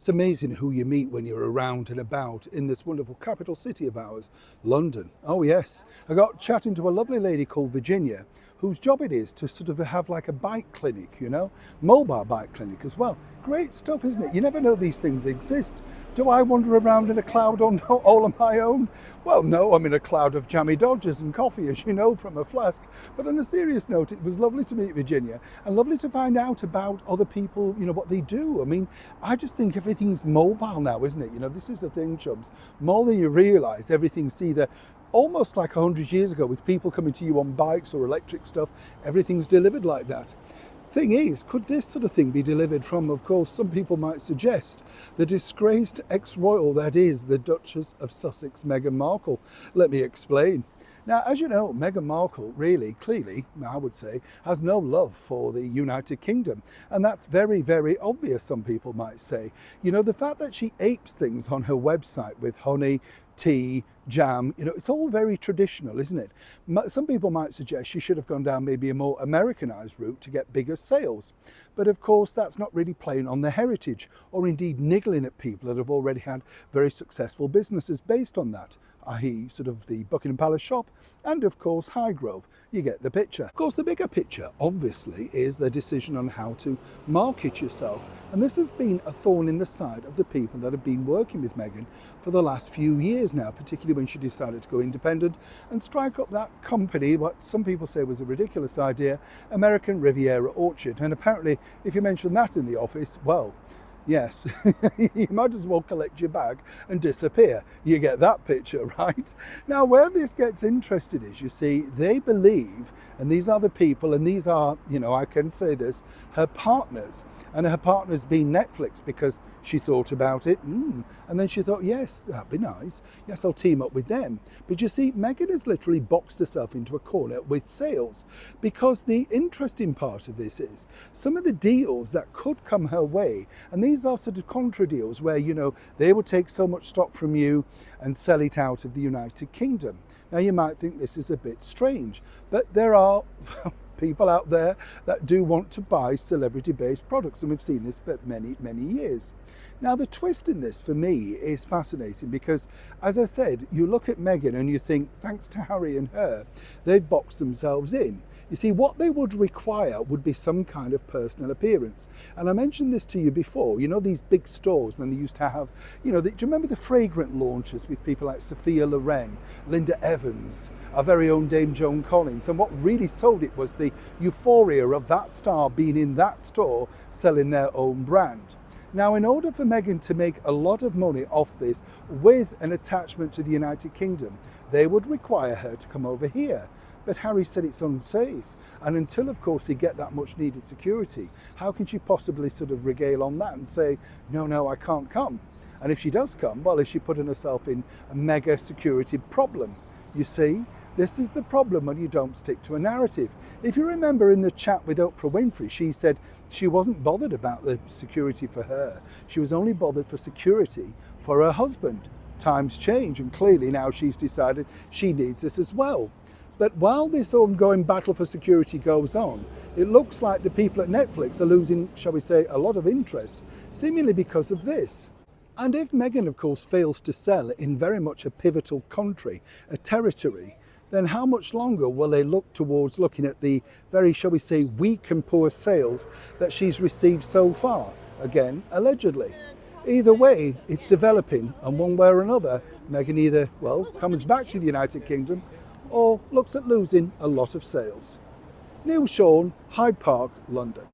It's amazing who you meet when you're around and about in this wonderful capital city of ours, London. Oh yes, I got chatting to a lovely lady called Virginia, whose job it is to sort of have like a bike clinic, mobile bike clinic as well. Great stuff, isn't it? You never know these things exist. Do I wander around in a cloud on all on my own? Well, no, I'm in a cloud of jammy Dodgers and coffee, as you know, from a flask. But on a serious note, it was lovely to meet Virginia and lovely to find out about other people, what they do. I mean, I just think everything's mobile now, isn't it? This is the thing, chums. More than you realise, everything's either almost like 100 years ago with people coming to you on bikes or electric stuff, everything's delivered like that. Thing is, could this sort of thing be delivered from, of course, some people might suggest, the disgraced ex-royal that is the Duchess of Sussex, Meghan Markle? Let me explain. Now, as you know, Meghan Markle really, clearly, I would say, has no love for the United Kingdom. And that's very, very obvious, some people might say. The fact that she apes things on her website with honey, tea, jam, it's all very traditional, isn't it? Some people might suggest she should have gone down maybe a more Americanized route to get bigger sales. But of course, that's not really playing on the heritage or indeed niggling at people that have already had very successful businesses based on that, i.e. sort of the Buckingham Palace shop and of course Highgrove. You get the picture. Of course, the bigger picture obviously is the decision on how to market yourself. And this has been a thorn in the side of the people that have been working with Meghan for the last few years now, particularly when she decided to go independent and strike up that company, what some people say was a ridiculous idea, American Riviera Orchard. And apparently, if you mention that in the office, well, yes, you might as well collect your bag and disappear. You get that picture, right? Now, where this gets interested is, you see, they believe, and these are the people, and these are, I can say this, her partners. And her partners being Netflix, because she thought about it, and then she thought, yes, that'd be nice. Yes, I'll team up with them. But you see, Meghan has literally boxed herself into a corner with sales, because the interesting part of this is some of the deals that could come her way, and these are sort of contra deals where, they will take so much stock from you and sell it out of the United Kingdom. Now, you might think this is a bit strange, but there are people out there that do want to buy celebrity-based products, and we've seen this for many, many years. Now, the twist in this for me is fascinating because, as I said, you look at Meghan and you think, thanks to Harry and her, they've boxed themselves in. You see, what they would require would be some kind of personal appearance. And I mentioned this to you before, these big stores when they used to have, do you remember the fragrant launches with people like Sophia Loren, Linda Evans, our very own Dame Joan Collins? And what really sold it was the euphoria of that star being in that store selling their own brand. Now, in order for Meghan to make a lot of money off this with an attachment to the United Kingdom, they would require her to come over here. But Harry said it's unsafe. And until, of course, he get that much needed security, how can she possibly sort of regale on that and say, no, I can't come? And if she does come, well, is she putting herself in a mega security problem? You see, this is the problem when you don't stick to a narrative. If you remember in the chat with Oprah Winfrey, she said she wasn't bothered about the security for her. She was only bothered for security for her husband. Times change, and clearly now she's decided she needs this as well. But while this ongoing battle for security goes on, it looks like the people at Netflix are losing, shall we say, a lot of interest, seemingly because of this. And if Meghan, of course, fails to sell in very much a pivotal country, a territory, then how much longer will they look towards looking at the very, shall we say, weak and poor sales that she's received so far? Again, allegedly. Either way, it's developing, and one way or another, Meghan either, comes back to the United Kingdom or looks at losing a lot of sales. Neil Sean, Hyde Park, London.